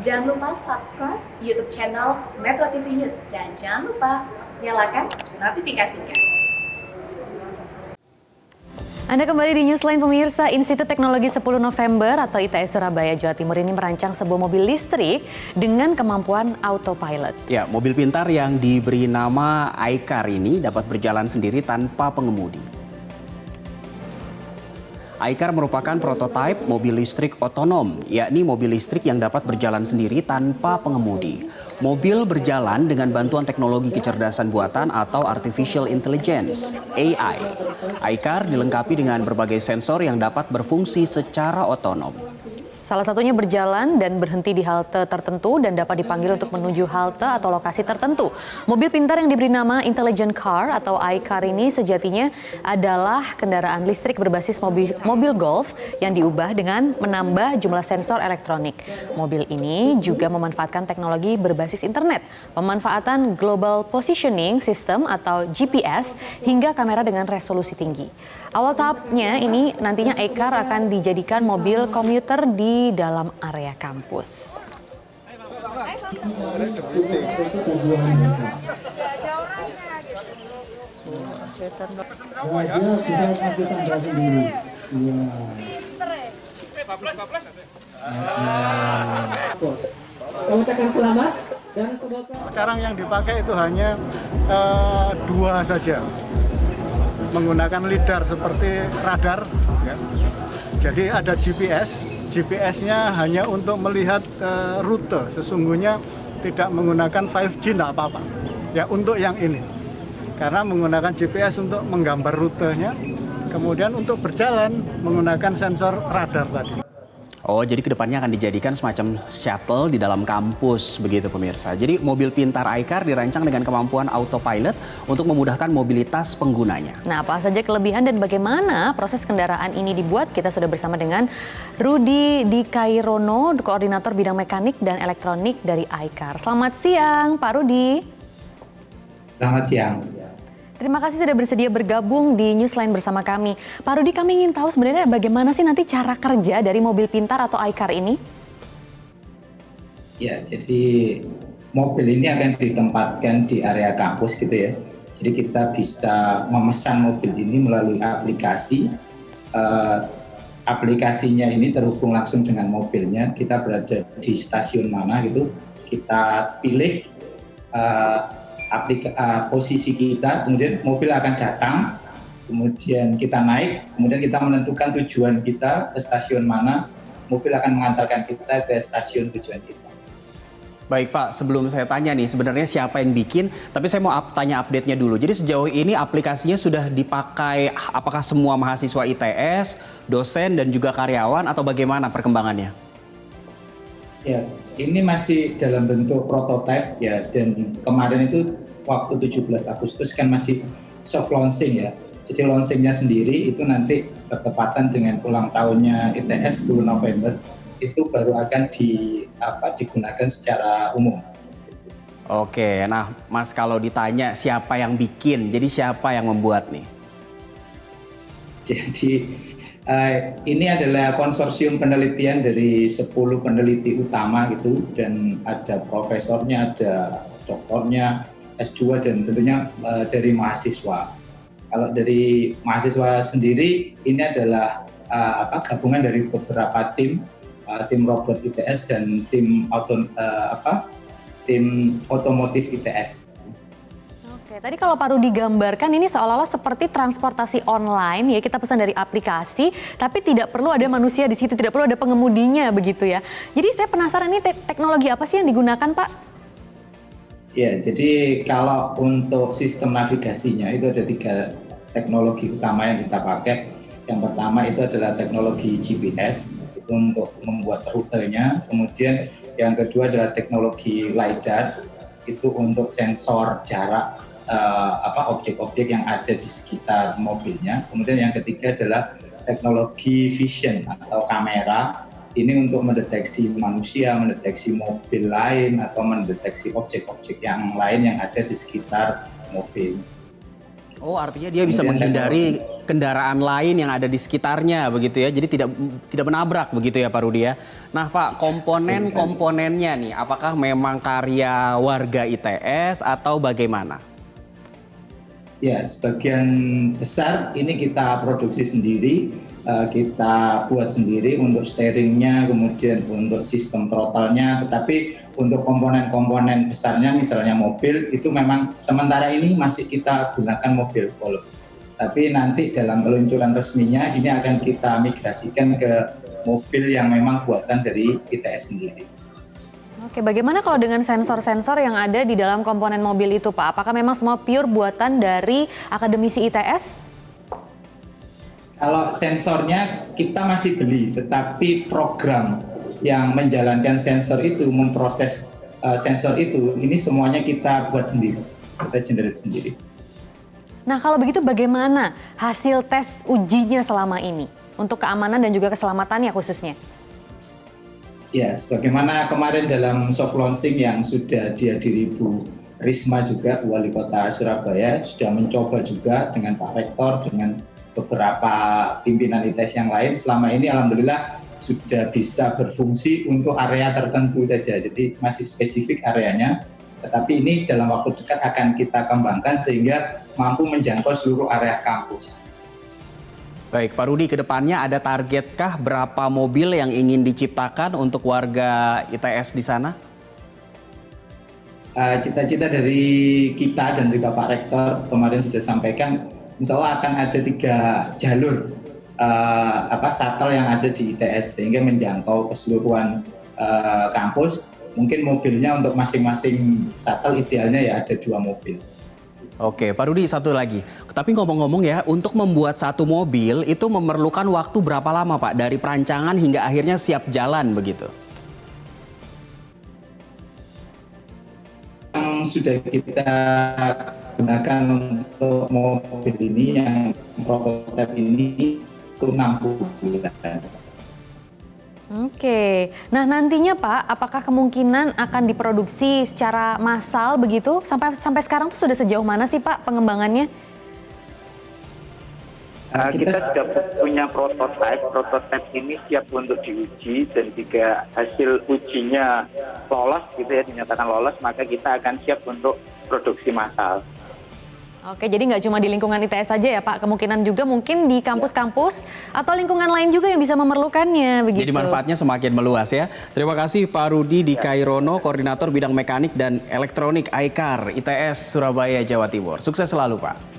Jangan lupa subscribe YouTube channel Metro TV News dan jangan lupa nyalakan notifikasinya. Anda kembali di Newsline pemirsa. Institut Teknologi 10 November atau ITS Surabaya, Jawa Timur ini merancang sebuah mobil listrik dengan kemampuan autopilot. Ya, mobil pintar yang diberi nama iCar ini dapat berjalan sendiri tanpa pengemudi. iCar merupakan prototipe mobil listrik otonom, yakni mobil listrik yang dapat berjalan sendiri tanpa pengemudi. Mobil berjalan dengan bantuan teknologi kecerdasan buatan atau artificial intelligence (AI). iCar dilengkapi dengan berbagai sensor yang dapat berfungsi secara otonom. Salah satunya berjalan dan berhenti di halte tertentu dan dapat dipanggil untuk menuju halte atau lokasi tertentu. Mobil pintar yang diberi nama Intelligent Car atau iCar ini sejatinya adalah kendaraan listrik berbasis mobil golf yang diubah dengan menambah jumlah sensor elektronik. Mobil ini juga memanfaatkan teknologi berbasis internet, pemanfaatan Global Positioning System atau GPS hingga kamera dengan resolusi tinggi. Awal tahapnya ini nantinya iCar akan dijadikan mobil komuter di dalam area kampus. Sekarang yang dipakai itu hanya dua saja, menggunakan lidar seperti radar. Ya. Jadi ada GPS-nya hanya untuk melihat rute. Sesungguhnya tidak menggunakan 5G, tidak apa-apa. Ya untuk yang ini, karena menggunakan GPS untuk menggambar rutenya, kemudian untuk berjalan menggunakan sensor radar tadi. Oh, jadi kedepannya akan dijadikan semacam shuttle di dalam kampus, begitu pemirsa. Jadi mobil pintar iCar dirancang dengan kemampuan autopilot untuk memudahkan mobilitas penggunanya. Nah, apa saja kelebihan dan bagaimana proses kendaraan ini dibuat? Kita sudah bersama dengan Rudi Dikairono, Koordinator Bidang Mekanik dan Elektronik dari iCar. Selamat siang, Pak Rudi. Selamat siang. Terima kasih sudah bersedia bergabung di Newsline bersama kami. Pak Rudi, kami ingin tahu sebenarnya bagaimana sih nanti cara kerja dari mobil pintar atau iCar ini? Ya, jadi mobil ini akan ditempatkan di area kampus gitu ya. Jadi kita bisa memesan mobil ini melalui aplikasi. Aplikasinya ini terhubung langsung dengan mobilnya. Kita berada di stasiun mana gitu, kita pilih posisi kita, kemudian mobil akan datang, kemudian kita naik, kemudian kita menentukan tujuan kita ke stasiun mana, mobil akan mengantarkan kita ke stasiun tujuan kita. Baik Pak, sebelum saya tanya nih sebenarnya siapa yang bikin, tapi saya mau tanya update-nya dulu. Jadi sejauh ini aplikasinya sudah dipakai apakah semua mahasiswa ITS, dosen dan juga karyawan atau bagaimana perkembangannya? Ya, ini masih dalam bentuk prototipe ya, dan kemarin itu waktu 17 Agustus kan masih soft launching ya. Jadi launchingnya sendiri itu nanti bertepatan dengan ulang tahunnya ITS 10 November, itu baru akan digunakan secara umum. Oke, nah Mas kalau ditanya siapa yang bikin, jadi siapa yang membuat nih? Jadi ini adalah konsorsium penelitian dari 10 peneliti utama gitu, dan ada profesornya, ada doktornya, S2 dan tentunya dari mahasiswa. Kalau dari mahasiswa sendiri ini adalah gabungan dari beberapa tim robot ITS dan tim otomotif ITS. Oke, tadi kalau Pak Rudi gambarkan ini seolah-olah seperti transportasi online ya, kita pesan dari aplikasi tapi tidak perlu ada manusia di situ, tidak perlu ada pengemudinya begitu ya. Jadi saya penasaran ini teknologi apa sih yang digunakan Pak? Ya, jadi kalau untuk sistem navigasinya itu ada 3 teknologi utama yang kita pakai. Yang pertama itu adalah teknologi GPS itu untuk membuat rutenya, kemudian yang kedua adalah teknologi LiDAR itu untuk sensor jarak objek-objek yang ada di sekitar mobilnya. Kemudian yang ketiga adalah teknologi vision atau kamera, ini untuk mendeteksi manusia, mendeteksi mobil lain atau mendeteksi objek-objek yang lain yang ada di sekitar mobil. Oh, artinya dia bisa menghindari kendaraan lain yang ada di sekitarnya begitu ya. Jadi tidak menabrak begitu ya Pak Rudi ya. Nah Pak, komponennya nih apakah memang karya warga ITS atau bagaimana? Ya, sebagian besar ini kita produksi sendiri, kita buat sendiri untuk steeringnya, kemudian untuk sistem throttle-nya, tetapi untuk komponen-komponen besarnya misalnya mobil itu memang sementara ini masih kita gunakan mobil Golf. Tapi nanti dalam peluncuran resminya ini akan kita migrasikan ke mobil yang memang buatan dari ITS sendiri. Oke, bagaimana kalau dengan sensor-sensor yang ada di dalam komponen mobil itu Pak? Apakah memang semua pure buatan dari akademisi ITS? Kalau sensornya kita masih beli, tetapi program yang menjalankan sensor itu, memproses sensor itu, ini semuanya kita buat sendiri, kita generate sendiri. Nah kalau begitu bagaimana hasil tes ujinya selama ini? Untuk keamanan dan juga keselamatannya khususnya? Ya, sebagaimana kemarin dalam soft launching yang sudah dihadiri Bu Risma juga, Wali Kota Surabaya, sudah mencoba juga dengan Pak Rektor, dengan beberapa pimpinan ITS yang lain. Selama ini alhamdulillah sudah bisa berfungsi untuk area tertentu saja, jadi masih spesifik areanya. Tetapi ini dalam waktu dekat akan kita kembangkan sehingga mampu menjangkau seluruh area kampus. Baik, Pak Rudi, ke depannya ada targetkah berapa mobil yang ingin diciptakan untuk warga ITS di sana? Cita-cita dari kita dan juga Pak Rektor kemarin sudah sampaikan, insya Allah akan ada 3 jalur shuttle yang ada di ITS sehingga menjangkau keseluruhan kampus. Mungkin mobilnya untuk masing-masing shuttle idealnya ya ada 2 mobil. Oke, Pak Rudi, satu lagi. Tapi ngomong-ngomong ya, untuk membuat satu mobil itu memerlukan waktu berapa lama Pak? Dari perancangan hingga akhirnya siap jalan begitu? Yang sudah kita gunakan untuk mobil ini, yang prototipe ini, itu 60 bulan. Oke, nah nantinya Pak, apakah kemungkinan akan diproduksi secara massal begitu? Sampai sekarang tuh sudah sejauh mana sih Pak pengembangannya? Kita sudah punya prototipe ini siap untuk diuji dan jika hasil ujinya lolos gitu ya, dinyatakan lolos, maka kita akan siap untuk produksi massal. Oke, jadi nggak cuma di lingkungan ITS saja ya Pak, kemungkinan juga mungkin di kampus-kampus atau lingkungan lain juga yang bisa memerlukannya begitu. Jadi manfaatnya semakin meluas ya. Terima kasih Pak Rudi Dikairono, Koordinator Bidang Mekanik dan Elektronik iCar ITS Surabaya, Jawa Timur. Sukses selalu Pak.